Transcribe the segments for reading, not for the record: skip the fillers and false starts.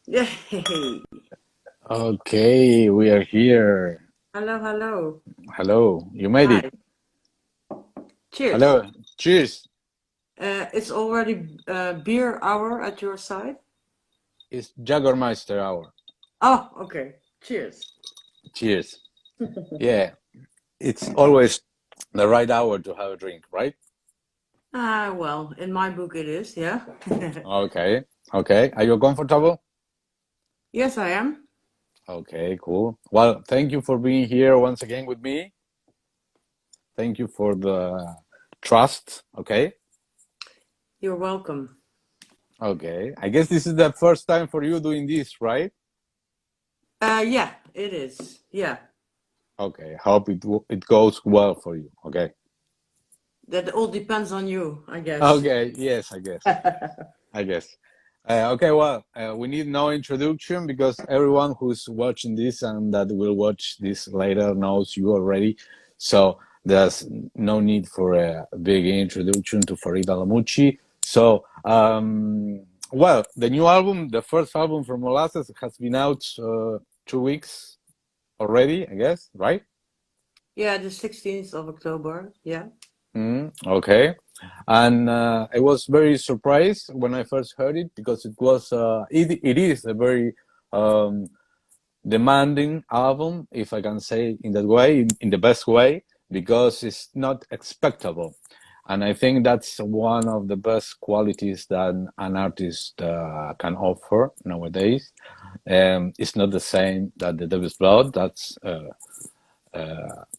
Yay! Okay, we are here. Hello, hello. Hello, you made it. Hi. Cheers. Hello, cheers. It's already beer hour at your side. It's Jagermeister hour. Oh, okay. Cheers. Cheers. Yeah, it's always the right hour to have a drink, right? Well, in my book it is, yeah. Okay, okay. Are you comfortable? Yes, I am. Okay, cool. Well, thank you for being here once again with me. Thank you for the trust. Okay, You're welcome. okay. I guess this is the first time for you doing this, right? Yeah, it is. Yeah. Okay, hope it goes well for you. Okay. That all depends on you, I guess. Okay, yes, I guess. I guess. Okay, well, we need no introduction because everyone who's watching this and that will watch this later knows you already. So there's no need for a big introduction to Farida Lemouchi. So, well, the new album, the first album from Molasses, has been out 2 weeks already, I guess, right? Yeah, the 16th of October. Yeah. Okay. And I was very surprised when I first heard it because it is a very um, demanding album, if I can say in that way, in the best way, because it's not expectable. And I think that's one of the best qualities that an artist can offer nowadays. It's not the same that the Devil's Blood. That's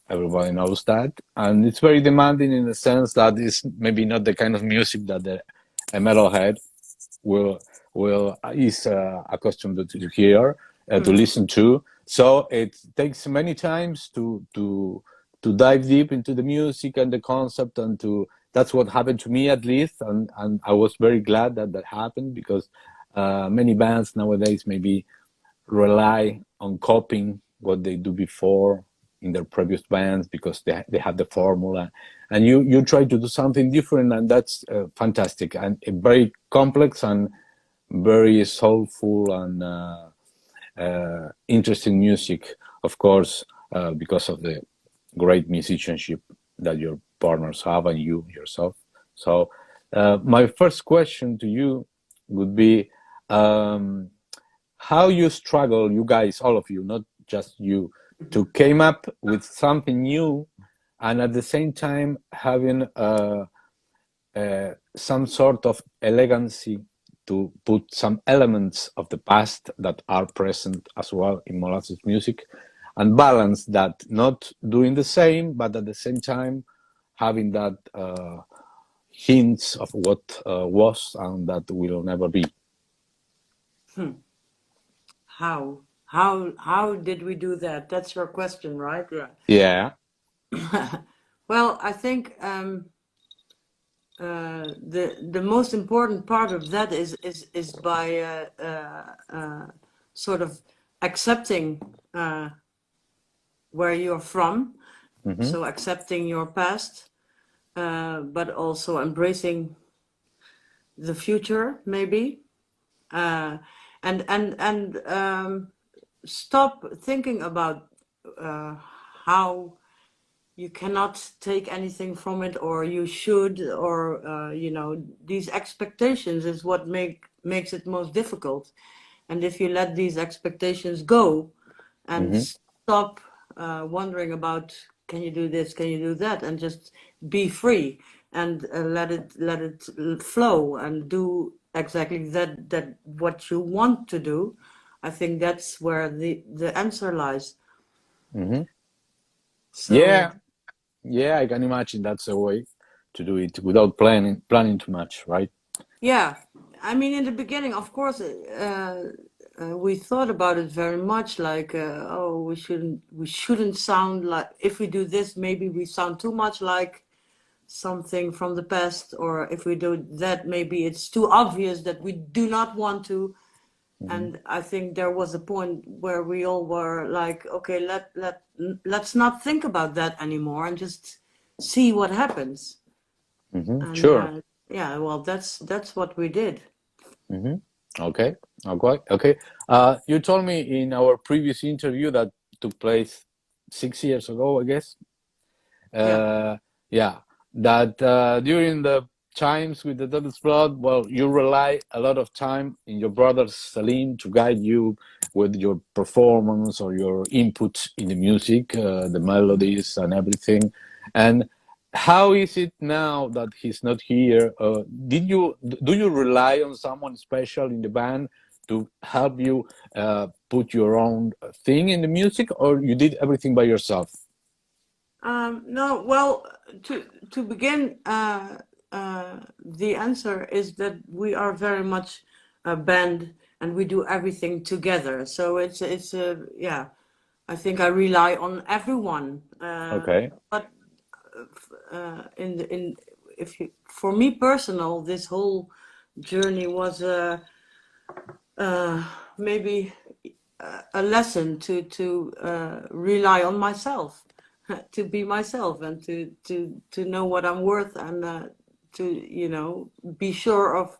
everybody knows that, and it's very demanding in the sense that it's maybe not the kind of music that a metalhead will will is accustomed to hear, to Mm-hmm. listen to. So it takes many times to dive deep into the music and the concept, and to that's what happened to me at least, and I was very glad that that happened because many bands nowadays maybe rely on copying what they do before in their previous bands because they have the formula, and you try to do something different, and that's fantastic and very complex and very soulful and interesting music, of course, because of the great musicianship that your partners have and you yourself. So my first question to you would be, um, how you struggle, you guys, all of you, not just you, to came up with something new, and at the same time having some sort of elegancy to put some elements of the past that are present as well in Molasses music, and balance that, not doing the same, but at the same time having that hints of what was and that will never be. How did we do that? That's your question, right? Yeah. Yeah. Well, I think the most important part of that is by sort of accepting where you're from, Mm-hmm. so accepting your past, but also embracing the future, maybe, uh, and stop thinking about how you cannot take anything from it, or you should, or these expectations is what makes it most difficult. And if you let these expectations go and Mm-hmm. stop wondering about can you do this, can you do that, and just be free and let it flow and do exactly that what you want to do, I think that's where the answer lies. Mm-hmm. So Yeah, yeah, I can imagine that's a way to do it without planning too much, right? yeah, I mean, in the beginning, of course, we thought about it very much. Like, oh, we shouldn't sound like, if we do this, maybe we sound too much like something from the past, or if we do that, maybe it's too obvious that we do not want to. Mm-hmm. And I think there was a point where we all were like, okay, let's not think about that anymore and just see what happens. Mm-hmm. And Sure. yeah, well, that's what we did. Mm-hmm. Okay. Okay. Okay. You told me in our previous interview that took place 6 years ago, I guess. Yeah. Uh, yeah, that during the times with the Devil's Blood, well, you rely a lot of time in your brother Selim to guide you with your performance or your input in the music, the melodies and everything. And how is it now that he's not here? Do you rely on someone special in the band to help you put your own thing in the music, or you did everything by yourself? No, well, to begin, the answer is that we are very much a band and we do everything together. So it's a yeah. I think I rely on everyone. Okay. But in if you, for me personal, this whole journey was maybe a lesson to rely on myself, to be myself, and to know what I'm worth, and to be sure of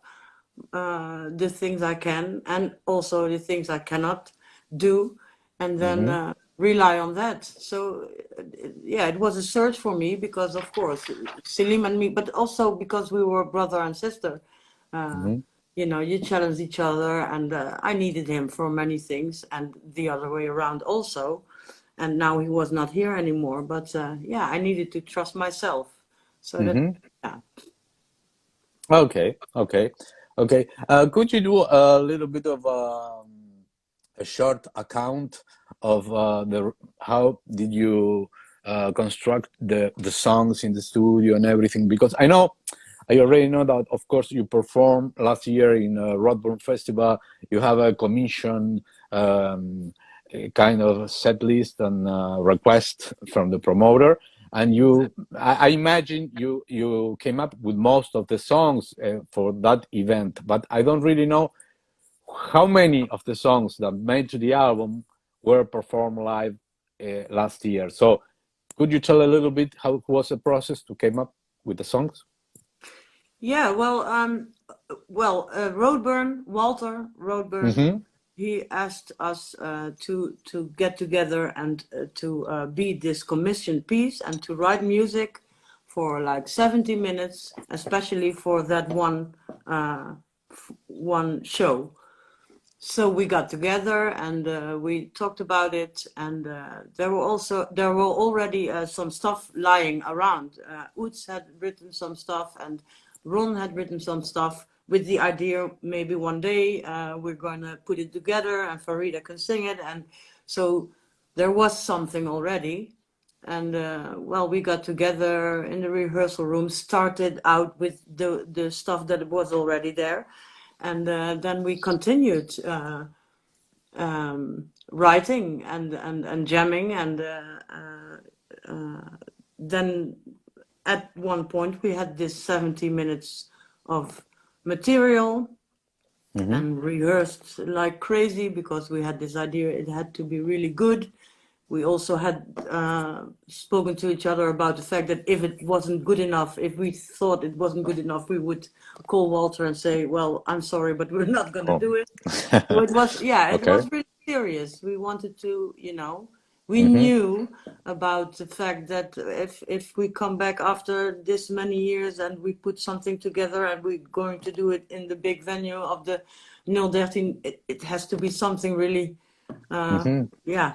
the things I can and also the things I cannot do, and then Mm-hmm. rely on that. So yeah, it was a search for me because of course Selim and me, but also because we were brother and sister. Uh, Mm-hmm. you challenge each other, and I needed him for many things, and the other way around also. And now he was not here anymore, but yeah, I needed to trust myself. So that, Mm-hmm. yeah. Okay, okay, okay. Could you do a little bit of a short account of the how did you construct the songs in the studio and everything? Because I already know that, of course, you performed last year in Rodburn Festival. You have a commission a kind of set list and request from the promoter, and I imagine you came up with most of the songs for that event. But I don't really know how many of the songs that made to the album were performed live last year. So could you tell a little bit how was the process to came up with the songs? Yeah, Walter Roadburn, Mm-hmm. he asked us to get together and to be this commissioned piece and to write music for like 70 minutes, especially for that one show. So we got together and we talked about it, and there were already some stuff lying around. Utz had written some stuff, and Ron had written some stuff with the idea maybe one day we're going to put it together and Farida can sing it, and so there was something already. And well, we got together in the rehearsal room, started out with the stuff that was already there, and then we continued writing and jamming, and then at one point we had this 70 minutes of material Mm-hmm. and rehearsed like crazy because we had this idea it had to be really good. We also had spoken to each other about the fact that if it wasn't good enough, if we thought it wasn't good enough, we would call Walter and say, well, I'm sorry, but we're not going to Oh. do it. So it was, yeah, it Okay. was really serious. We wanted to, we Mm-hmm. knew about the fact that if we come back after this many years and we put something together and we're going to do it in the big venue of the 013, it has to be something really, Mm-hmm. yeah.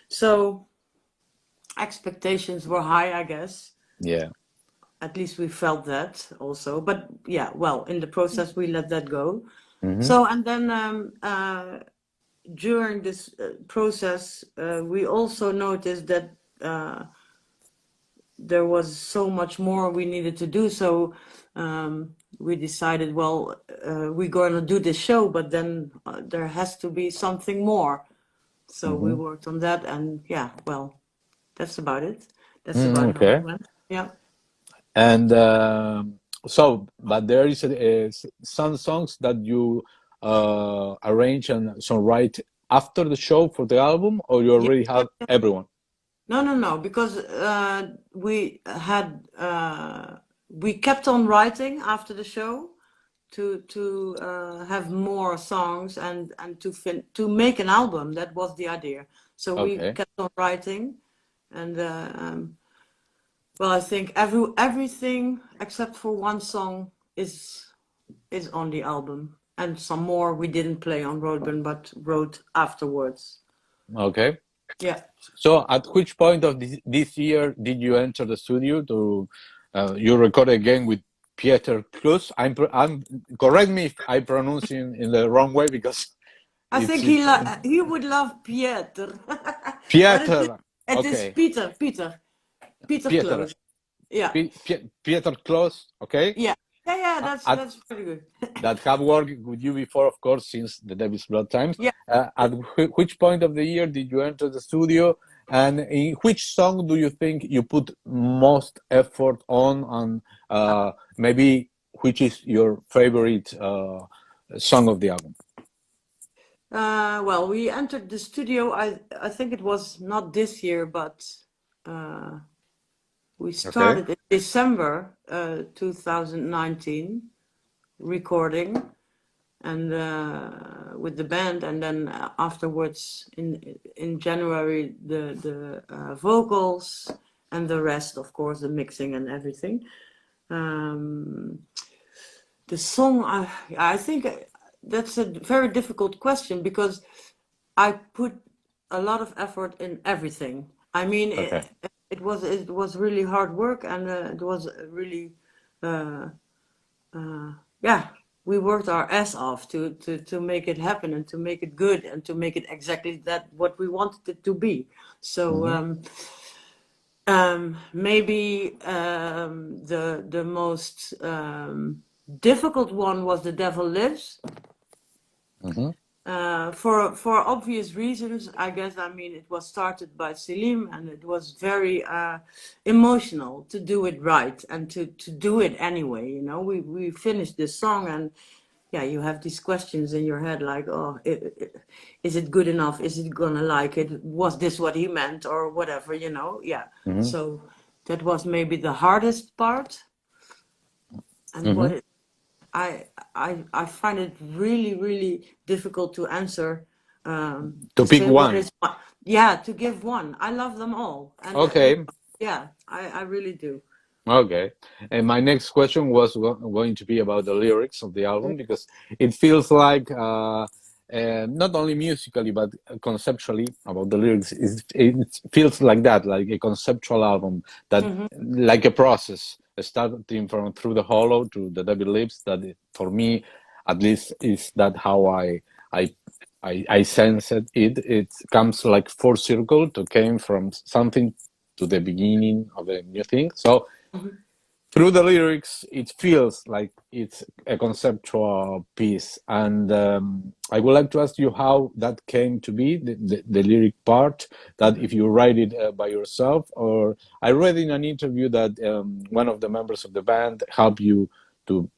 So expectations were high, I guess. Yeah. At least we felt that also. But yeah, well, in the process, we let that go. Mm-hmm. So, and then during this process, we also noticed that there was so much more we needed to do. So we decided, well, we're going to do this show, but then there has to be something more. So we Mm-hmm. worked on that, and yeah, well, that's about it. That's Mm, about how it okay. went. Yeah. And so, but there is some songs that you arrange and songwrite after the show for the album, or you Yeah. already have everyone? No, no, no, because we kept on writing after the show to have more songs and to make an album. That was the idea. So we Okay. kept on writing, and well, I think everything except for one song is on the album, and some more we didn't play on Roadburn but wrote afterwards. Okay. Yeah. So, at which point of this year did you enter the studio to you record again with Pieter Kloos? I'm correct me if I pronounce in the wrong way because I think he would love Pieter, but Pieter. it is Okay, Peter Pieter. Close. Yeah, Pieter Kloos. Okay. yeah, yeah. At That's pretty good. that have worked with you before, of course, since the Devil's Blood times. Yeah. At which point of the year did you enter the studio, and in which song do you think you put most effort on, and maybe which is your favorite song of the album? Well, we entered the studio. I think it was not this year, but we Okay. started in December 2019 recording, and with the band, and then afterwards in January the vocals, and the rest, of course, the mixing and everything. The song, I think that's a very difficult question because I put a lot of effort in everything. I mean, Okay. it was really hard work, and it was really yeah, we worked our ass off to make it happen and to make it good and to make it exactly that what we wanted it to be. So maybe the most difficult one was The Devil Lives. For obvious reasons, I guess. I mean, it was started by Selim, and it was very emotional to do it right and to do it anyway. You know, we finished this song, and yeah, you have these questions in your head like, oh, is it good enough? Is it gonna like it? Was this what he meant, or whatever? You know, yeah. So that was maybe the hardest part, and what I find it really difficult to answer. To pick say what one. is yeah, to give one. I love them all, and Okay. yeah, I really do. Okay. And my next question was going to be about the lyrics of the album because it feels like not only musically but conceptually about the lyrics. It feels like that, like a conceptual album that, like a process, starting from Through the Hollow to The Devil Lives. That for me, at least, is that how I sense it. It comes like full circle to came from something to the beginning of a new thing. So through the lyrics, it feels like it's a conceptual piece. And I would like to ask you how that came to be, the lyric part, that if you write it by yourself, or I read in an interview that one of the members of the band helped you to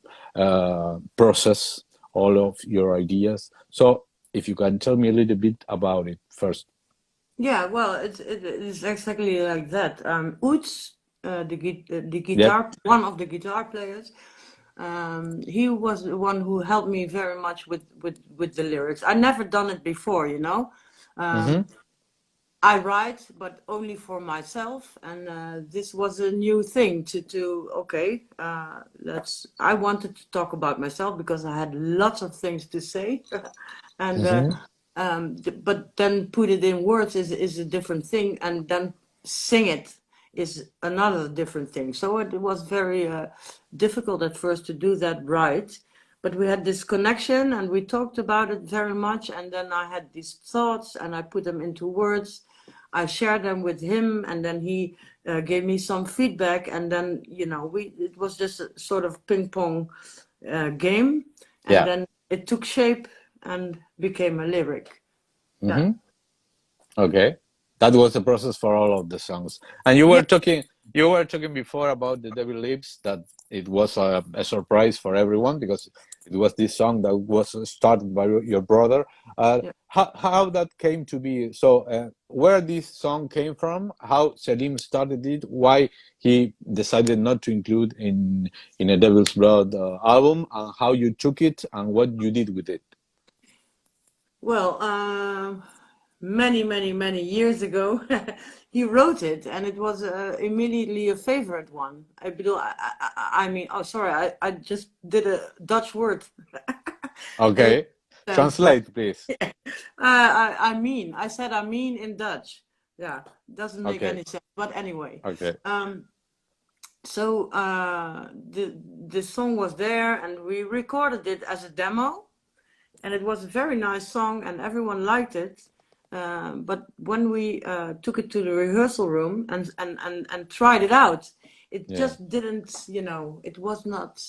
process all of your ideas. So if you can tell me a little bit about it first. Yeah, well, it is exactly like that. Oets, the Yep. guitar, one of the guitar players, he was the one who helped me very much with the lyrics. I never done it before, you know. I write, but only for myself, and this was a new thing to okay. Let's. I wanted to talk about myself because I had lots of things to say, and but then put it in words is a different thing, and then sing it is another different thing. So it was very difficult at first to do that right. But we had this connection and we talked about it very much. And then I had these thoughts and I put them into words. I shared them with him, and then he gave me some feedback. And then, you know, it was just a sort of ping pong game. And Yeah. then it took shape and became a lyric. Yeah. Okay, that was the process for all of the songs. And Yeah. you were talking before about The Devil Lives, that it was a surprise for everyone because it was this song that was started by your brother. Yeah. How that came to be? So where this song came from, how Selim started it, why he decided not to include in a Devil's Blood album, and how you took it and what you did with it. Well, many years ago, he wrote it, and it was immediately a favorite one. I mean, oh, sorry, I just did a Dutch word. And it Okay, sense, but translate, please. I said I mean in Dutch. Yeah, doesn't make Okay, any sense. But anyway, okay, so the song was there, and we recorded it as a demo, and it was a very nice song, and everyone liked it. But when we took it to the rehearsal room and tried it out, it yeah, just didn't, it was not,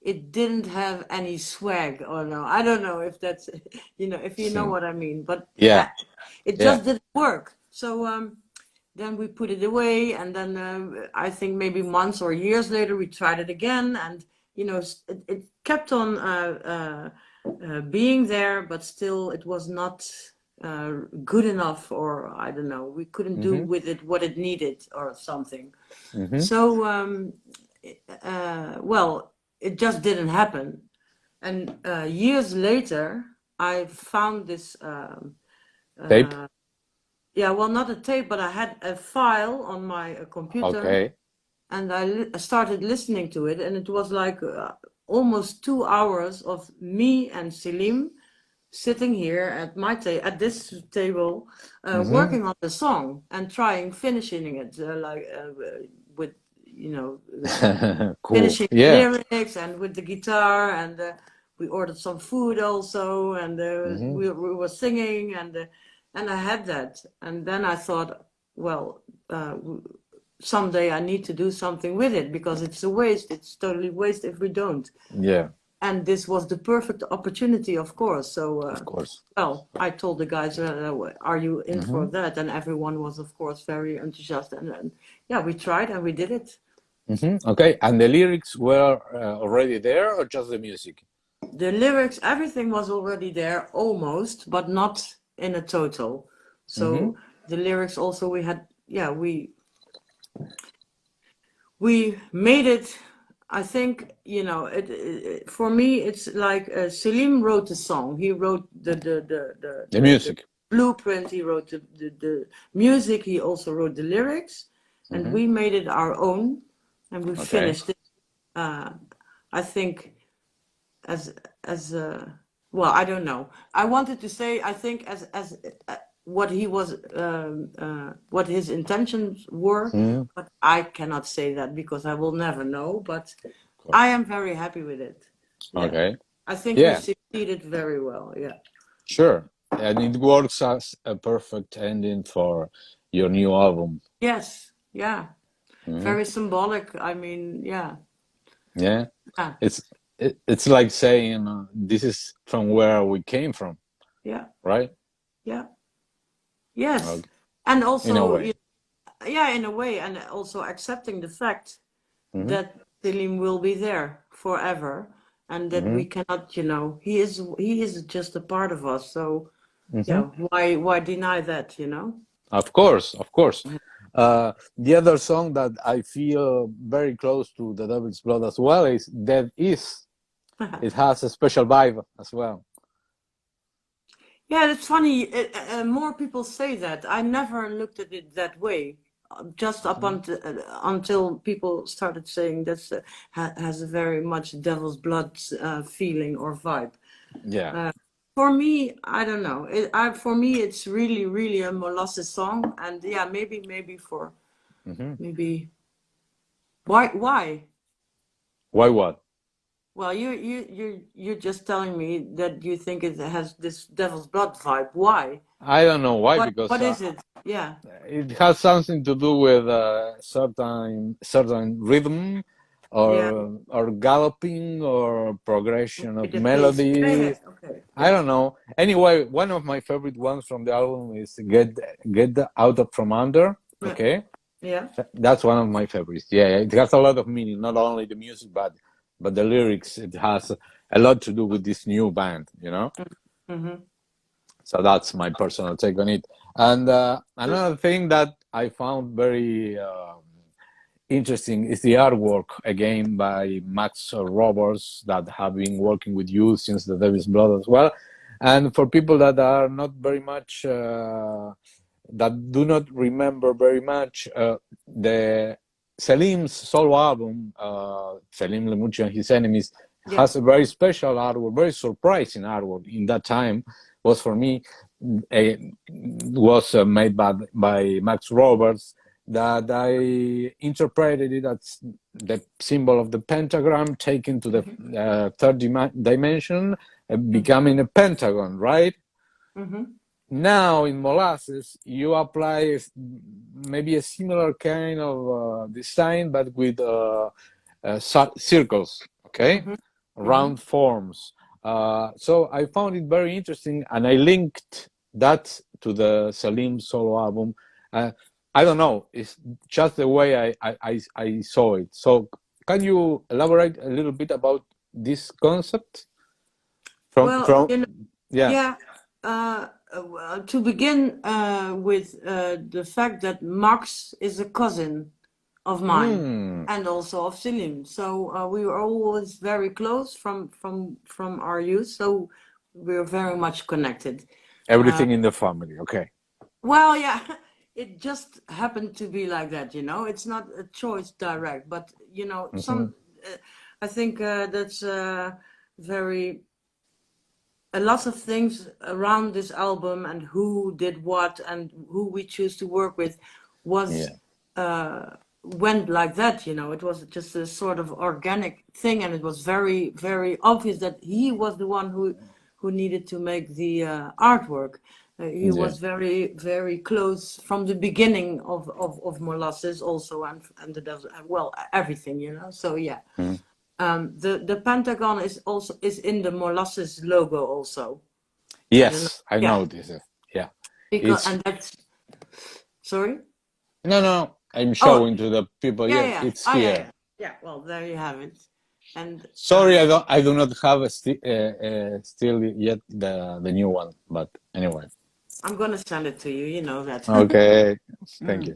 it didn't have any swag, or no, I don't know if that's, if you know what I mean, but yeah, it yeah. just didn't work. So then we put it away, and then I think maybe months or years later we tried it again, and it kept on being there, but still it was not good enough, or I don't know, we couldn't do Mm-hmm, with it what it needed or something. mm-hmm. So well, it just didn't happen. And years later I found this Tape. yeah, well, not a tape, but I had a file on my computer, Okay. and I started listening to it, and it was like almost 2 hours of me and Selim sitting here at this table, Mm-hmm. working on the song and finishing it, with, Cool. finishing the Yeah. lyrics and with the guitar, and we ordered some food also, and Mm-hmm. we were singing, and I had that, and then I thought, well, someday I need to do something with it, because it's a waste. It's totally waste if we don't. Yeah. And this was the perfect opportunity, of course. So, Of course. well, I told the guys, are you in Mm-hmm. for that? And everyone was, of course, very enthusiastic. And yeah, we tried and we did it. Mm-hmm. Okay. And the lyrics were already there, or just the music? The lyrics, everything was already there almost, but not in a total. Mm-hmm. So the lyrics also, we had, yeah, we made it. I think, for me it's like Selim wrote the song. He wrote The the music. blueprint. He wrote the music. He also wrote the lyrics, and Mm-hmm. we made it our own, and we Okay. finished it. I think as well, I don't know. I wanted to say, I think, as what he was, what his intentions were, Mm-hmm. but I cannot say that because I will never know. But Of I course. am very happy with it. Yeah, Okay. I think we Yeah. succeeded very well. Yeah. Sure. And it works as a perfect ending for your new album. Yes. Yeah. Mm-hmm. Very symbolic. I mean, yeah. Yeah. Yeah. It's like saying this is from where we came from, Yeah. right? Yeah. Yes. Okay. And In a also, way. yeah, in a way, and also accepting the fact Mm-hmm. that Selim will be there forever, and that Mm-hmm. we cannot, he is just a part of us. So Mm-hmm. yeah, why deny that, Of course, of course. The other song that I feel very close to the Devil's Blood as well is Dead Is. It has a special vibe as well. Yeah, it's funny. More people say that. I never looked at it that way. Just up Mm-hmm. until people started saying that's has a very much devil's blood feeling or vibe. Yeah. Uh, for me, I don't know. For me, it's really a Molasses song, and yeah, maybe for Mm-hmm. maybe why? Why what? Well, you're just telling me that you think it has this devil's blood vibe. Why? I don't know why, What because is it? Yeah. it has something to do with certain rhythm, Yeah. or galloping, or progression Okay, of the pace. Yeah. melody. Okay. I Yeah. don't know. Anyway, one of my favorite ones from the album is Get Out of From Under. Yeah. Okay, Yeah. that's one of my favorites. Yeah, it has a lot of meaning, not only the music, but the lyrics. It has a lot to do with this new band. Mm-hmm. So that's my personal take on it. And another thing that I found very interesting is the artwork again by Max Roberts that have been working with you since the Davis Blood as well. And for people that are not very much that do not remember very much the Selim's solo album, Selim Lemouchi and His Enemies, Yeah. has a very special artwork, very surprising artwork in that time. Was for me, was made by Max Roberts, that I interpreted it as the symbol of the pentagram taken to the third dimension, becoming a pentagon, right? Now in Molasses, you apply maybe a similar kind of design, but with circles, okay? Round forms. So I found it very interesting, and I linked that to the Selim solo album. I don't know, it's just the way I saw it. So can you elaborate a little bit about this concept? Well, you know, Yeah. to begin with the fact that Max is a cousin of mine and also of Selim. So we were always very close from our youth. So we were very much connected. Everything in the family, okay. Well, yeah, it just happened to be like that, you know. It's not a choice direct, but you know, I think that's very a lot of things around this album and who did what and who we choose to work with was went like that, you know. It was just a sort of organic thing, and it was very, very obvious that he was the one who needed to make the artwork. He was very, very close from the beginning of Molasses also, and well, everything, you know. So yeah. The pentagon is in the Molasses logo also. Yes, I know this. Yeah. Because and that's sorry? No, I'm showing to the people. Yeah. It's here. Yeah, well, there you have it. And sorry, I do not have still yet the new one, but anyway. I'm gonna send it to you. You know that. Okay, thank you.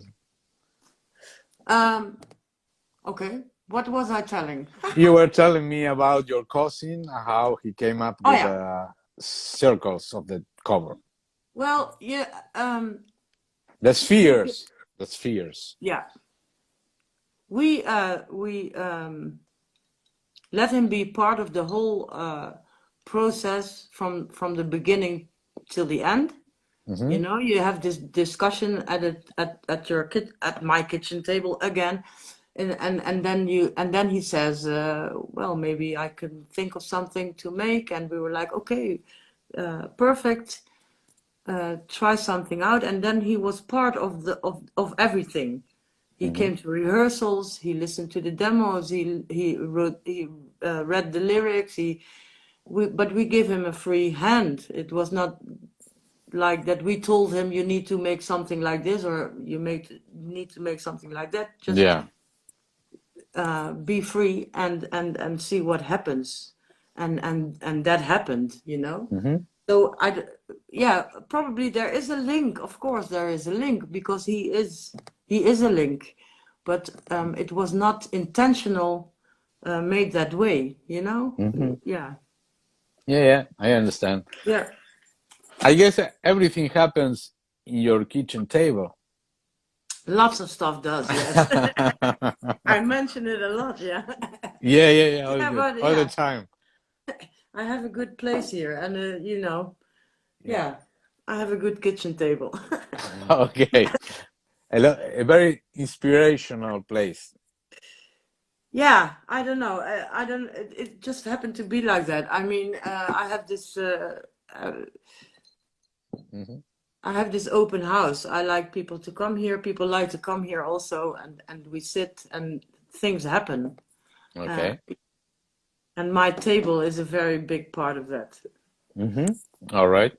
Okay. What was I telling? You were telling me about your cousin, how he came up with the circles of the cover. Well, yeah. The spheres. The spheres. Yeah. We let him be part of the whole process from the beginning till the end. You know, you have this discussion at my kitchen table again. And then he says, well, maybe I can think of something to make, and we were like, okay, perfect, try something out. And then he was part of everything. He came to rehearsals, he listened to the demos, he read the lyrics, but we gave him a free hand. It was not like that we told him you need to make something like this, or you need to make something like that. Just be free and see what happens, and that happened, you know. So probably there is a link. Of course there is a link, because he is a link, but it was not intentional, made that way, you know. Yeah, I understand. I guess everything happens in your kitchen table. Lots of stuff does, yes. I mention it a lot, Yeah. All the time. I have a good place here, and you know, I have a good kitchen table. Okay, a very inspirational place. Yeah, I don't know. I don't. It just happened to be like that. I mean, I have this. I have this open house. I like people to come here. People like to come here also, and we sit and things happen. Okay. And my table is a very big part of that. All right.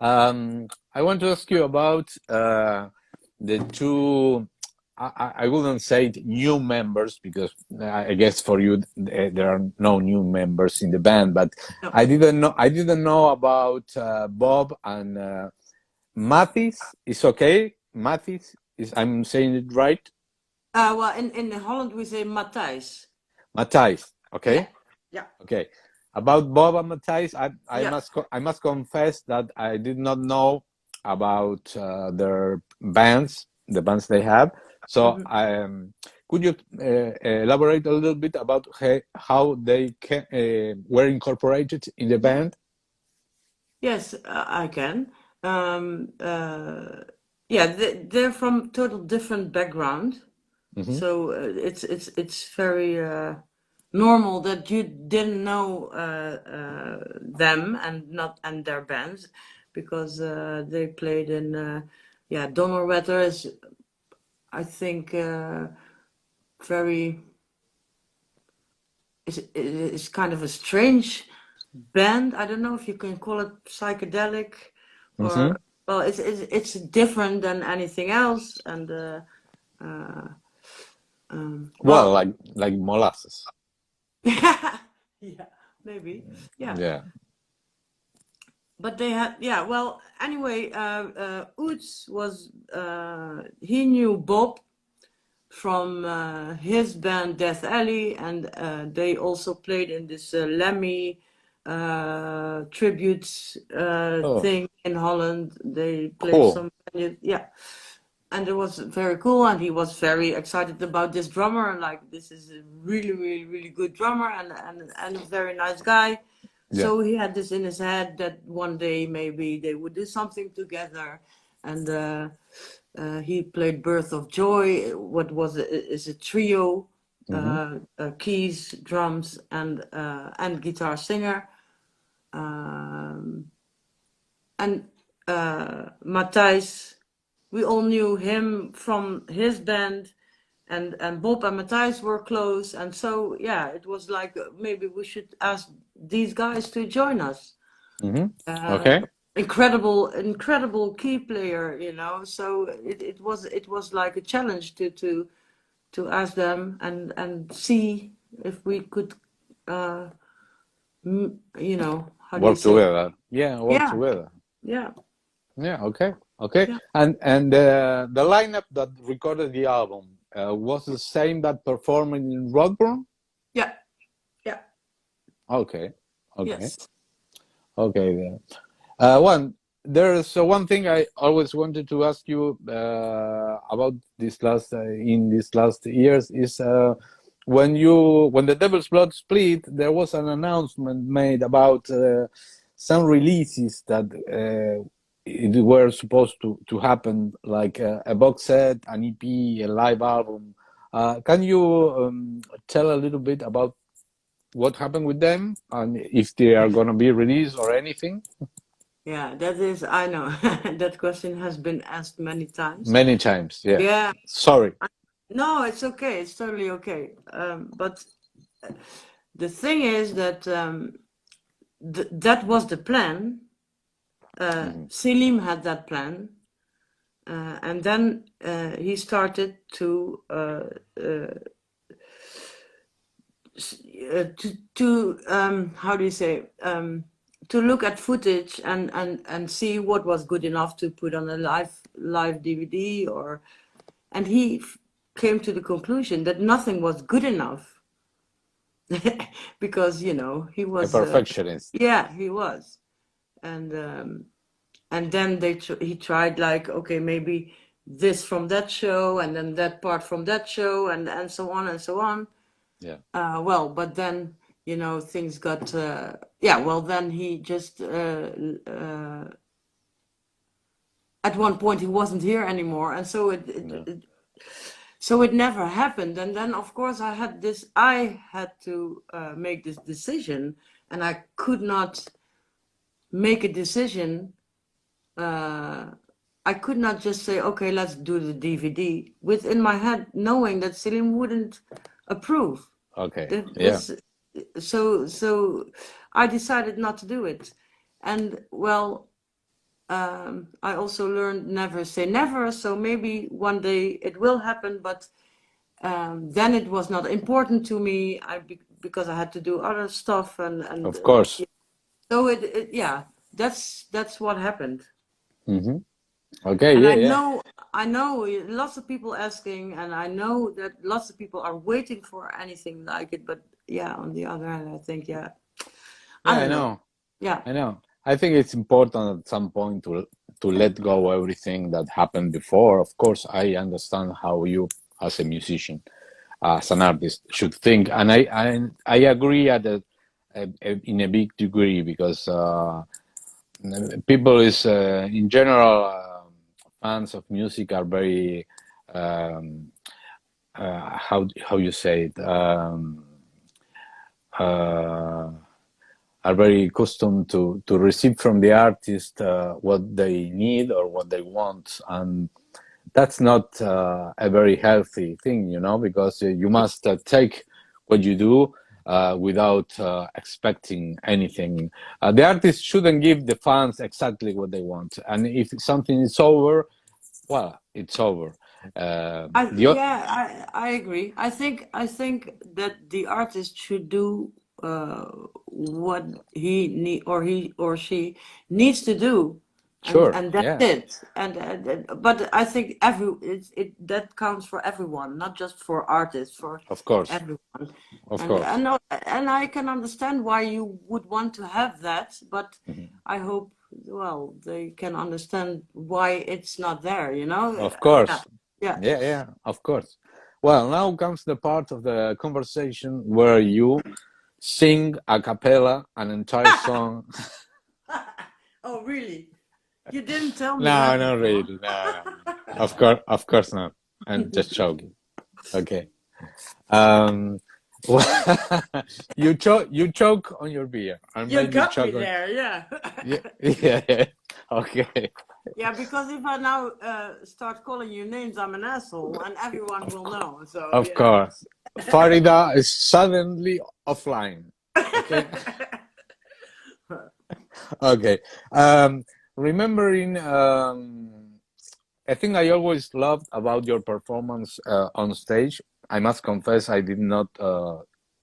I want to ask you about the two I wouldn't say new members because I guess for you there are no new members in the band, but No. I didn't know about Bob and Mathis. Is okay. Mathis is I'm saying it right. Well, in Holland we say Matthijs. Matthijs. Yeah, Okay. yeah, Okay. About Bob and Matthijs, yeah. I must confess that I did not know about their bands, the bands they have. So Mhm. could you elaborate a little bit about how they were incorporated in the band? Yes, I can. Yeah, they're from total different background, Hmm. so it's very normal that you didn't know them and their bands because they played in yeah, Donnerwetter is, I think, very is kind of a strange band. I don't know if you can call it psychedelic Hmm. or well, it's different than anything else, and uh, Well, well, like Molasses. yeah, maybe, yeah. Yeah. But they had, yeah. Well, anyway, Oots was he knew Bob from his band Death Alley, and they also played in this Lemmy tribute Oh, thing in Holland. They played cool. some, yeah, and it was very cool. And he was very excited about this drummer. Like, this is a really, really, really good drummer, and a very nice guy. Yeah. So he had this in his head that one day maybe they would do something together, and he played Birth of Joy. What was it? Is a trio, Hmm. keys, drums, and guitar singer. And Matthijs, we all knew him from his band, and Bob and Matthijs were close, and so yeah, it was like maybe we should ask these guys to join us. Hmm. Uh, Okay. incredible key player, you know. So it was like a challenge to ask them and see if we could, uh, you know, how do you Work say? together. Yeah, work Yeah, together. yeah, Yeah, okay, okay. yeah, And the lineup that recorded the album was the same that performed in Rodburn? yeah, yeah. Okay, okay, Yes. okay. Then. One, there's one thing I always wanted to ask you about this last in these last years is when the Devil's Blood split, there was an announcement made about some releases that it were supposed to happen, like a box set, an EP, a live album. Can you tell a little bit about what happened with them and if they are going to be released or anything? Yeah, that is, I know. That question has been asked many times. Many times, yeah. Yeah. Sorry. No, it's okay. It's totally okay. But the thing is that that was the plan. Mhm. Selim had that plan, and then he started to how do you say, to look at footage and see what was good enough to put on a live DVD, or and he came to the conclusion that nothing was good enough because you know he A was perfectionist. yeah, he was. And um and then he tried, like, okay, maybe this from that show, and then that part from that show, and so on and so on. Yeah. Well, but then, you know, things got yeah, well, then he just at one point he wasn't here anymore, and so No. so it never happened. And then of course I had to make this decision, and I could not make a decision. I could not just say, okay, let's do the DVD within my head, knowing that Selim wouldn't approve. Okay. Yeah. This, so I decided not to do it. And well, I also learned never say never. So maybe one day it will happen, but then it was not important to me. Because I had to do other stuff, and Of course. yeah. So yeah, that's what happened. Hmm. Okay, And yeah, yeah. I know lots of people asking, and I know that lots of people are waiting for anything like it. But yeah, on the other hand, I think, yeah, I Yeah, I don't know. know. Yeah, I know. I think it's important at some point to let go everything that happened before. Of course, I understand how you, as a musician, as an artist, should think, and I agree in a big degree because people is in general fans of music are very um, how you say it uh, are very accustomed to receive from the artist what they need or what they want, and that's not a very healthy thing, you know, because you must take what you do without expecting anything. The artist shouldn't give the fans exactly what they want, and if something is over, well, it's over. The I agree. I think that the artist should do what he or she needs to do, Sure, and that's yeah, it. But I think that counts for everyone, not just for artists, for of course, everyone. of And course. and I can understand why you would want to have that, but Mhm. I hope, well, they can understand why it's not there, you know? Of Yeah. course. Yeah. Yeah, yeah, of course. Well, now comes the part of the conversation where you sing a cappella an entire song. Oh, really? You didn't tell me No, that not before. really. No. Of course not. I'm just joking. Okay. Um, you choke on your beer. I You made you got me choke on. there, yeah. Yeah, yeah, yeah. Okay. Yeah, because if I now start calling you names, I'm an asshole, and everyone will know. So, Of yeah. course. Farida is suddenly offline. Okay. Okay. Um, remembering, I think I always loved about your performance on stage. I must confess, I did not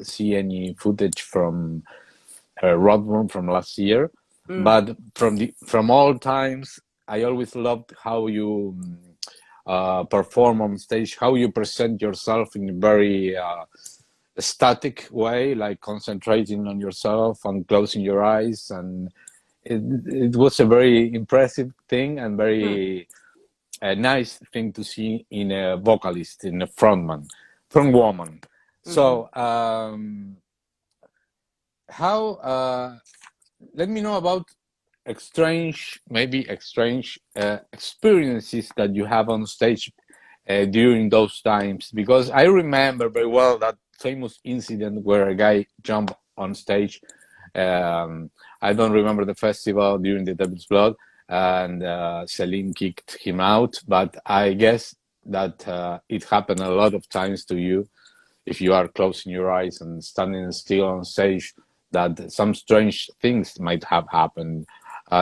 see any footage from Rodburn from last year, Mm, but from all times, I always loved how you perform on stage, how you present yourself in a very static way, like concentrating on yourself and closing your eyes, and it was a very impressive thing and mm, very a nice thing to see in a vocalist, in a front woman. mhm. So, how? Let me know about maybe strange experiences that you have on stage during those times, because I remember very well that famous incident where a guy jumped on stage. um, I don't remember the festival during the Devil's Blood, and Selim kicked him out, but I guess that it happened a lot of times to you if you are closing your eyes and standing still on stage, that some strange things might have happened.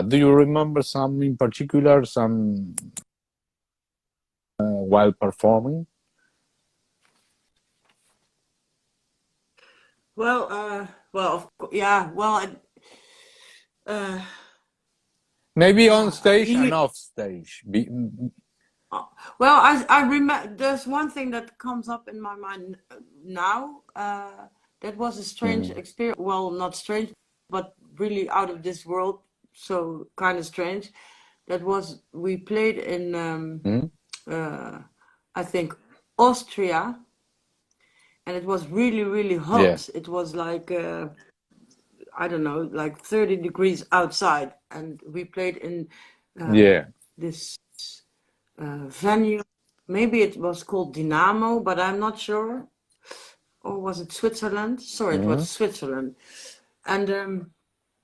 Do you remember some in particular, some while performing? Well, yeah. Well, uh, Maybe on yeah. stage and off stage. Well, I remember there's one thing that comes up in my mind now. That was a strange Mhm. experience. Well, not strange, but really out of this world. So kind of strange. That was we played in Mhm. uh, I think Austria, and it was really Yeah, hot. It was like I don't know, like 30 degrees outside, and we played in yeah. this venue. Maybe it was called Dynamo, but I'm not sure. Or was it Switzerland? Sorry, it Mhm. was Switzerland. And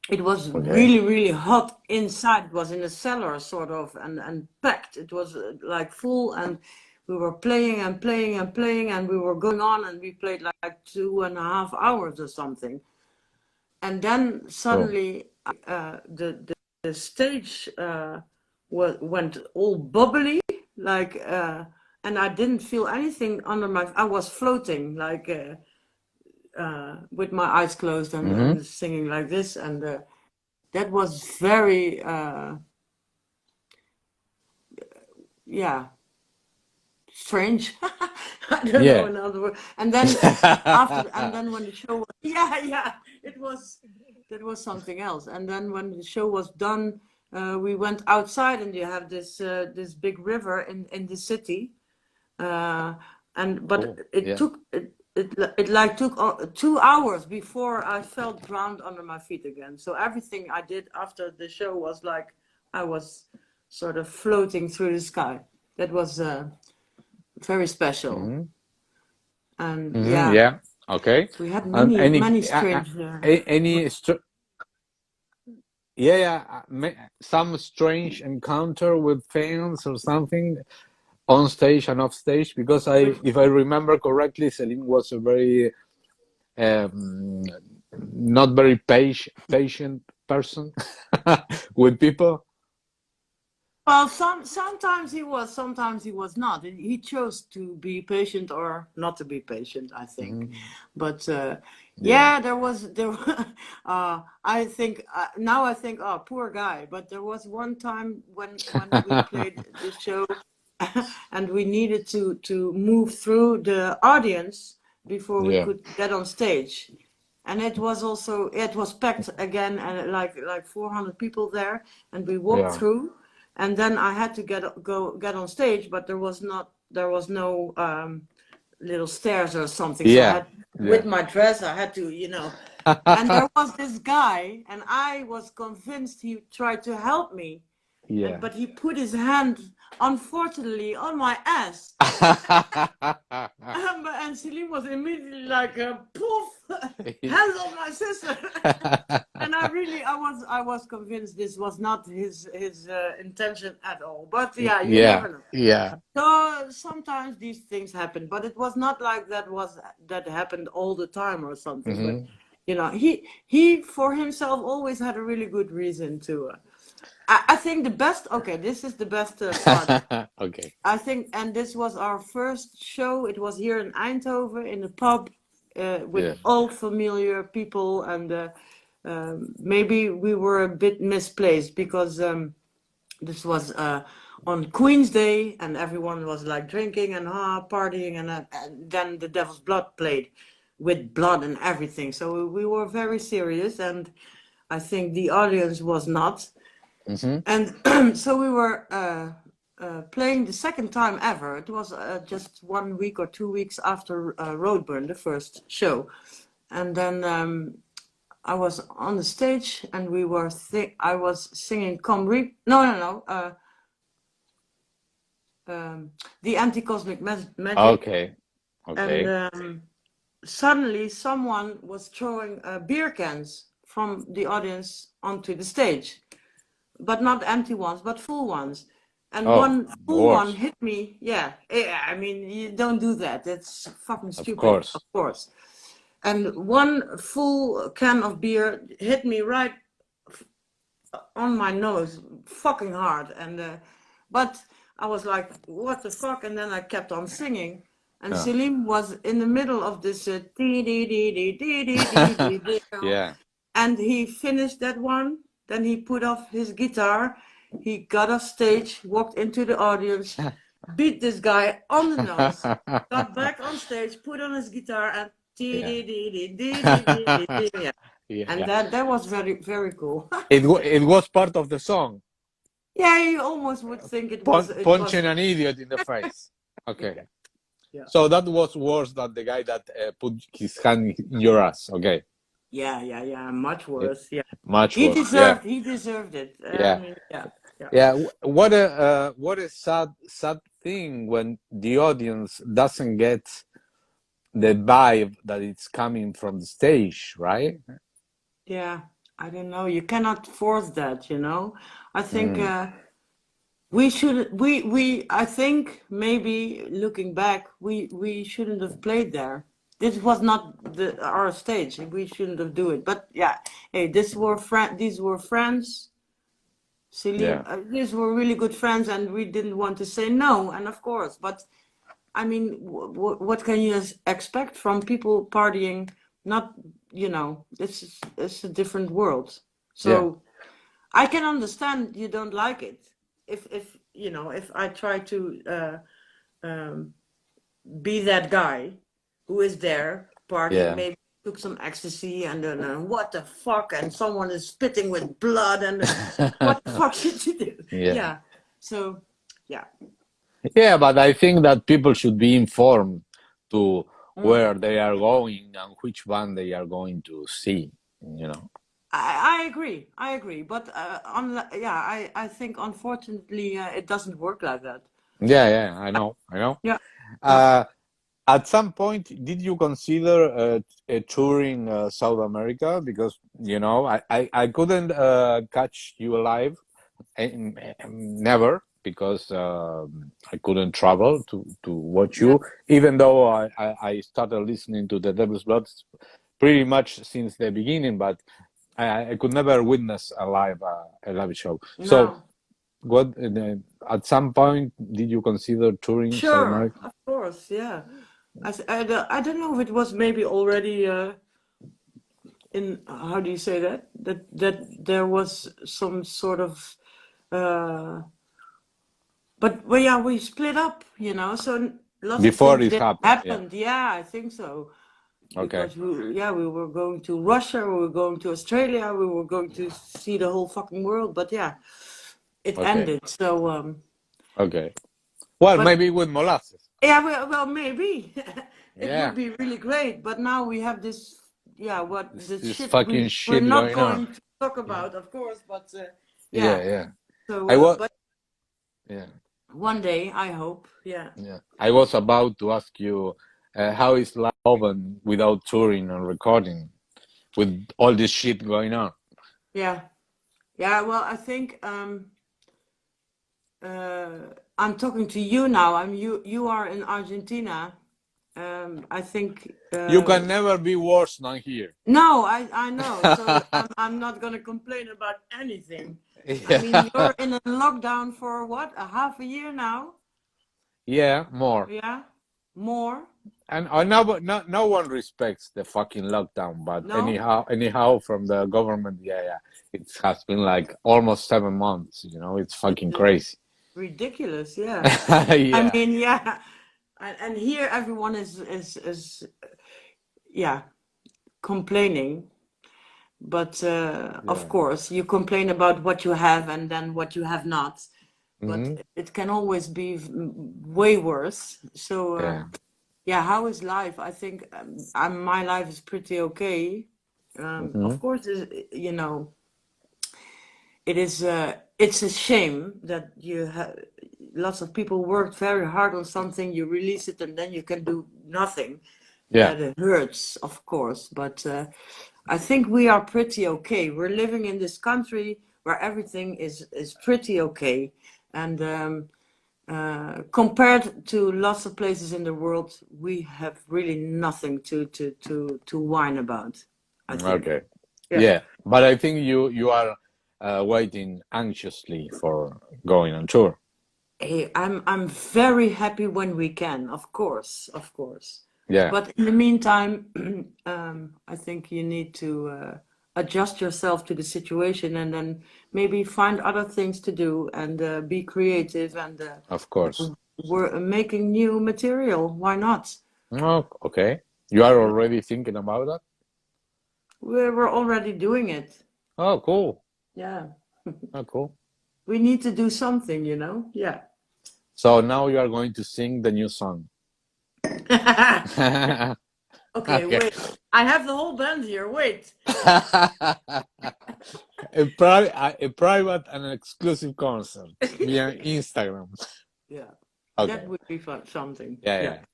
it was Okay. really hot inside. It was in a cellar, sort of, and packed. It was like full, and we were playing and playing and playing, and we were going on, and we played like 2.5 hours or something. And then Oh. suddenly, the stage. went all bubbly, like, and I didn't feel anything under my. I was floating, like, with my eyes closed and singing like this, and that was very, yeah, strange. I don't know Yeah. another word. And then and then when the show, yeah, it was, that was something else. And then when the show was done, we went outside, and you have this big river in the city, and but Cool. it Yeah. took it like took 2 hours before I felt ground under my feet again. So everything I did after the show was like I was sort of floating through the sky. That was very special. And yeah, Yeah. Okay. we had And many strange. any some strange encounter with fans or something on stage and off stage, because if I remember correctly, Selim was a very um, not very patient person with people. Well, sometimes he was not. He chose to be patient or not to be patient, I think. But Yeah. yeah, there. I think now I think, oh, poor guy. But there was one time when we played the show, and we needed to move through the audience before we Yeah. could get on stage. And it was packed again, and like 400 people there, and we walked Yeah. through, and then I had to get on stage, but there was no little stairs or something, so I Yeah. had, with Yeah. my dress, I had to, and there was this guy, and I was convinced he tried to help me, Yeah. but he put his hand, unfortunately, on my ass. And Selim was immediately like, poof, hands on my sister. And I was convinced this was not his intention at all. But yeah, you Yeah. never know. Yeah. So sometimes these things happen, but it was not like that happened all the time or something. But he for himself always had a really good reason to. I think the best. Okay, this is the best part. Okay. I think, and this was our first show. It was here in Eindhoven in a pub with Yeah. all familiar people, and maybe we were a bit misplaced because this was on Queen's Day, and everyone was like drinking and partying, and then the Devil's Blood played with blood and everything. So we were very serious, and I think the audience was not. And so we were playing the second time ever. It was just 1 week or 2 weeks after Roadburn, the first show. And then I was on the stage, and I was singing "Come Reap." No. The Anti-Cosmic Magic. Okay. And Okay. suddenly someone was throwing beer cans from the audience onto the stage, but not empty ones, but full ones. And Oh, one full one worse. hit me. Yeah, I mean, you don't do that. That's fucking Of stupid, of course. course. And one full can of beer hit me right on my nose, fucking hard. And but I was like, what the fuck? And then I kept on singing. And Yeah. Selim was in the middle of this dee dee dee dee dee dee dee dee dee, Yeah. and he finished that one. Then he put off his guitar. He got off stage, walked into the audience, beat this guy on the nose, got back on stage, put on his guitar, and dee Yeah. dee dee dee dee dee dee dee. Yeah. And Yeah. that was very very cool. It was part of the song. Yeah, you almost would think it was. Punching an idiot in the face. Okay. Yeah, yeah, So that was worse than the guy that put his hand in your ass. Okay. yeah. Much Yeah. worse. Yeah, Much he worse. Yeah. deserved it. I Yeah. mean, yeah. Yeah. What a sad thing when the audience doesn't get the vibe that it's coming from the stage, right? Yeah, I don't know. You cannot force that, you know. I think we should I think maybe looking back, we shouldn't have played there. This was not our stage. We shouldn't have do it. But yeah, hey, these were friends. Selim, Yeah. these were really good friends, and we didn't want to say no. And of course, but I mean, what can you expect from people partying? Not, it's a different world. Yeah. So I can understand you don't like it. If I try to um, be that guy who is there partying, Yeah. maybe took some ecstasy and then what the fuck, and someone is spitting with blood, and what the fuck should you do? Yeah. Yeah. So, yeah. Yeah, but I think that people should be informed to Mm. where they are going and which band they are going to see, you know. I agree. I agree. But I think unfortunately it doesn't work like that. Yeah, yeah, I know, I know. Yeah. Yeah. Uh, at some point, did you consider touring South America? Because, I couldn't catch you live, never, because I couldn't travel to watch Yeah. you, even though I started listening to the Devil's Blood pretty much since the beginning, but I could never witness a live show. So, No. what at some point did you consider touring South Sure. America? Of course. Yeah. I don't know if it was maybe already in, how do you say that there was some sort of uh but well, yeah, we split up, so lots of Before things it didn't happened? Yeah. happen. Yeah, I think so. Okay. Because we were going to Russia, we were going to Australia, we were going to see the whole fucking world, but yeah, it Okay. ended. So Okay. Well, but maybe with Molasses. yeah, well, maybe it would Yeah. be really great, but now we have this, yeah, what the This shit fucking we're shit not going on. going to talk Yeah. about, of course, but Yeah. yeah. Yeah. So I was. but Yeah. one day, I hope, yeah. Yeah. I was about to ask you how is live oven without touring and recording with all this shit going on. Yeah. Yeah, well, I think I'm talking to you now. You are in Argentina. I think You can never be worse than here. no, I know. So I'm not gonna complain about anything. I mean, Yeah. you're in a lockdown for what, a half a year now? Yeah. More. Yeah, more? And no one respects the fucking lockdown, but No? anyhow, from the government, yeah, yeah, it has been like almost 7 months. It's It's fucking crazy. ridiculous. Yeah. I Yeah, mean, yeah. And here everyone is yeah, complaining. But of yeah. course, you complain about what you have and then what you have not. But Hmm. it can always be way worse. So Yeah. yeah, how is life? I think my life is pretty okay. Hmm. Of course, it is. It's a shame that you have lots of people worked very hard on something. You release it and then you can do nothing. Yeah. That it hurts, of course. But I think we are pretty okay. We're living in this country where everything is pretty okay, and compared to lots of places in the world, we have really nothing to whine about, I think. Okay. Yeah. Yeah, but I think you are waiting anxiously for going on tour. Hey, I'm very happy when we can, of course, of course. Yeah, But in the meantime, I think you need to adjust yourself to the situation and then maybe find other things to do and be creative and of course. we're making new material. Why not? Oh, okay. You are already thinking about that? We're already doing it. Oh, cool. Yeah. Oh, cool. We need to do something, Yeah. So now you are going to sing the new song. Okay, Okay. wait. I have the whole band here. Wait. A private and exclusive concert via Instagram. Yeah. Okay. That would be fun, something. Yeah, Yeah. yeah.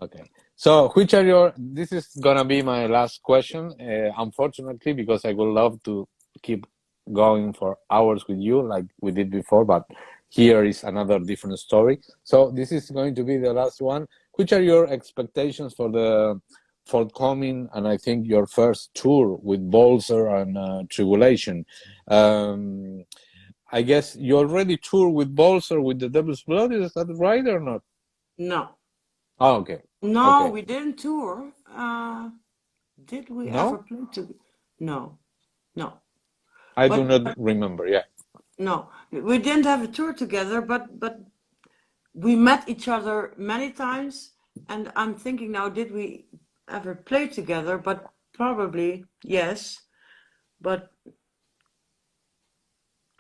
Okay. So, which are your? This is gonna be my last question. Unfortunately, because I would love to keep going for hours with you, like we did before, but here is another different story. So, this is going to be the last one. Which are your expectations for the forthcoming, and I think your first tour with Bolzer and Tribulation? Um, I guess you already toured with Balls or with the Devil's Blood. Is that right or not? No, Oh, okay. no, Okay. we didn't tour. Did we ever No, play together? No, no. I do But not remember. Yeah. no, we didn't have a tour together. But we met each other many times, and I'm thinking now, did we ever play together? But probably yes. But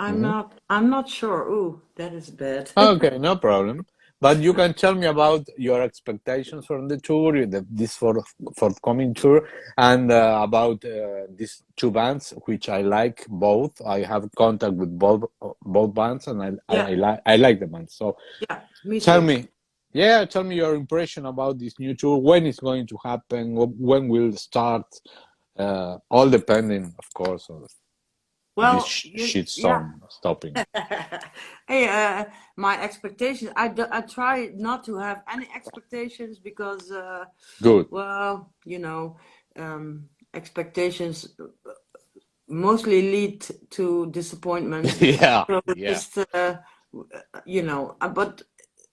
Mhm. I'm not sure. Ooh, that is bad. Okay, no problem. But you can tell me about your expectations from the tour, this forthcoming tour, and about these two bands, which I like both. I have contact with both bands, and Yeah, I like the band. So yeah, me tell too. me, yeah, tell me your impression about this new tour. When it's going to happen? When will start? All depending, of course, on this Well, yeah. shitstorm stopping. Hey, my expectations. I try not to have any expectations because, Good. well, expectations mostly lead to disappointment. Yeah, So yeah. just, but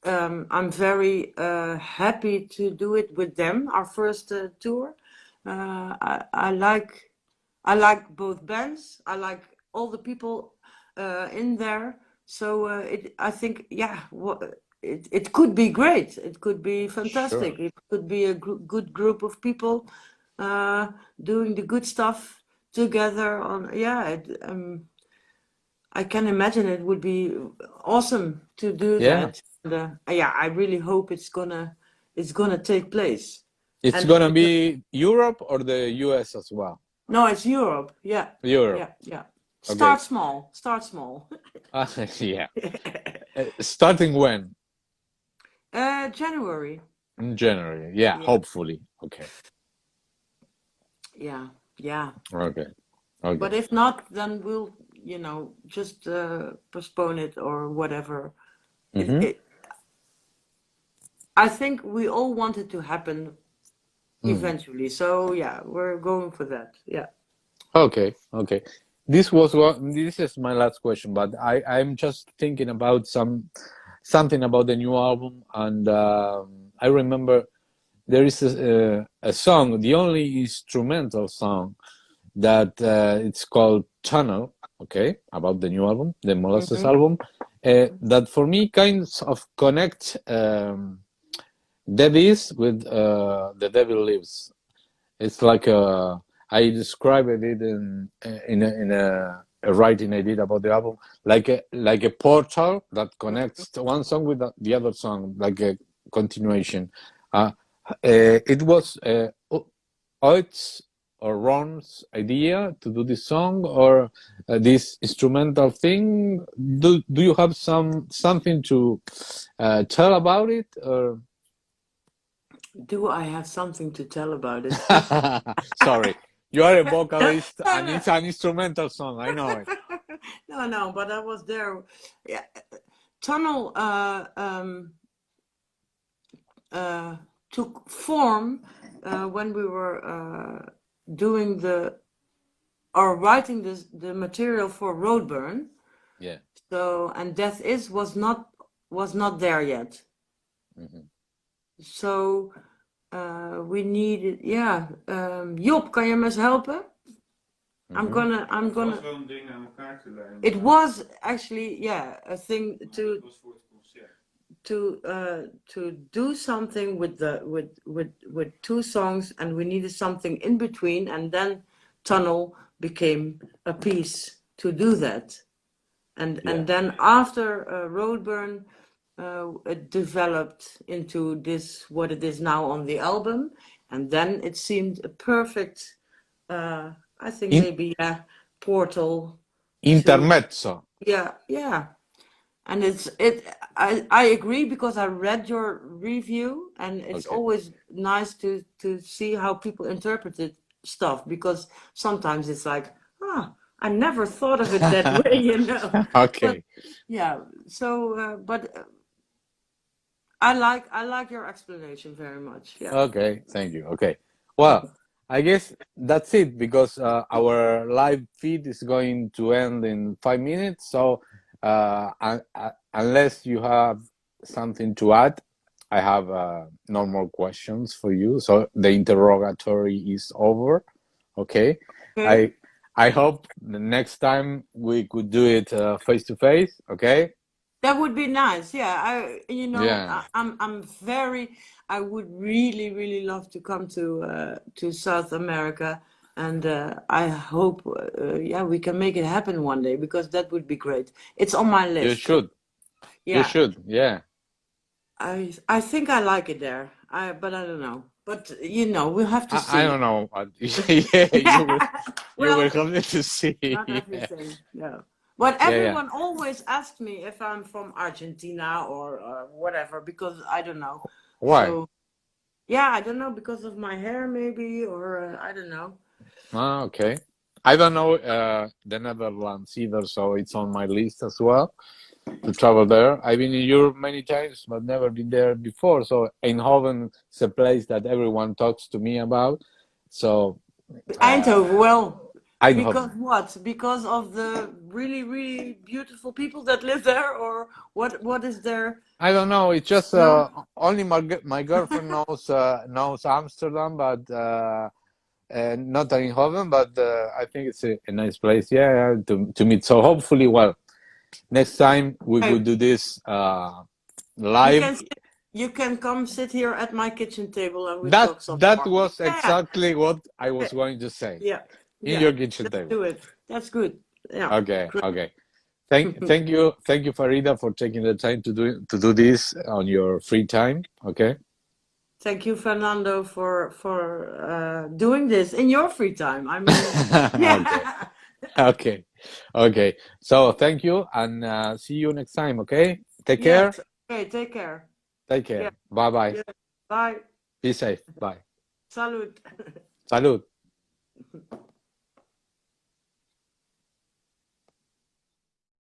I'm very happy to do it with them. Our first tour. I like both bands. I like all the people in there. So I think, yeah, it could be great. It could be Sure. fantastic. It could be a good group of people uh, doing the good stuff together. I can imagine it would be awesome to do Yeah. that. And, yeah, I really hope it's gonna take place. It's And gonna be Europe or the US as well? no, it's Europe. Yeah, Europe. yeah, yeah. Okay. Start small. Start small. Yeah. Starting when? January. In January. Yeah, Yeah, hopefully. Okay. yeah, yeah. Okay. Okay. But if not, then we'll, just postpone it or whatever. It, Mm-hmm. it, I think we all want it to happen Mm. eventually. So yeah, we're going for that. Yeah. Okay. Okay. This was what this is my last question, but I'm just thinking about something about the new album, and I remember there is a song, the only instrumental song that it's called Tunnel, okay, about the new album, the Molasses Hmm. album, that for me kind of connect Debbie's with The Devil Lives. It's like I described it in a writing I did about the album, like a portal that connects one song with the other song, like a continuation. Uh, it was Oates or Ron's idea to do this song or this instrumental thing. Do you have something to tell about it or? Do I have something to tell about it? Sorry, you are a vocalist and it's an instrumental song. I know it. No, no, but I was there. Yeah, Tunnel took form when we were doing or writing the material for Roadburn. Yeah. So and Death Is was not there yet. Mhm. So we needed, yeah. Job, kan je me eens helpen? I'm Mhm. gonna, I'm Het was gonna. wel een ding aan elkaar te lijmen. It was actually, yeah, a thing Maar to het was voor het concert. to do something with two songs, and we needed something in between, and then Tunnel became a piece to do that, and Yeah. then after Roadburn, it developed into this what it is now on the album, and then it seemed a perfect, I think In maybe a portal to, intermezzo. yeah, yeah. And I agree because I read your review, and it's Okay. always nice to see how people interpreted stuff, because sometimes it's like, I never thought of it that way. But Okay. yeah, so but I like your explanation very much. Yeah. Okay. Thank you. Okay. Well, I guess that's it because our live feed is going to end in 5 minutes. So Unless you have something to add, I have no more questions for you. So the interrogatory is over. Okay. Okay. I hope the next time we could do it face to face. Okay. That would be nice. Yeah, Yeah. I'm very. I would really, really love to come to South America, and I hope, yeah, we can make it happen one day because that would be great. It's on my You list. should. You Yeah, should. Yeah. I think I like it there. But I don't know. But we'll have to I see. don't know. But yeah, you will Well, have to see. not Yeah. everything, no. But Yeah. Yeah. everyone always asks me if I'm from Argentina or whatever because I don't know. Why? So yeah, I don't know because of my hair maybe or I don't know. Ah, okay. I don't know the Netherlands either, so it's on my list as well to travel there. I've been in Europe many times, but never been there before. So Eindhoven is a place that everyone talks to me about. So Eindhoven, well, because Eindhoven. what? Because of the really, really beautiful people that live there, or what? What is there? I don't know. It's just No. only my girlfriend knows Amsterdam, but not Eindhoven. But I think it's a nice place, yeah, to meet. So hopefully, well, next time we could Hey, do this you live. can you can come sit here at my kitchen table and we That talk some that more. was Yeah, exactly what I was yeah, going to say. yeah, In yeah. your kitchen Let's table. do it. That's good. Yeah, Okay, great. okay. Thank you, Farida, for taking the time to do this on your free time. Okay. Thank you, Fernando, for doing this in your free time. I mean, Okay. yeah, Okay. Okay. So thank you and see you next time. Okay. Take care. yes. Okay, take care. Take Yeah, care. Bye bye. yeah. Bye. Be safe. Bye. Salud. Salud.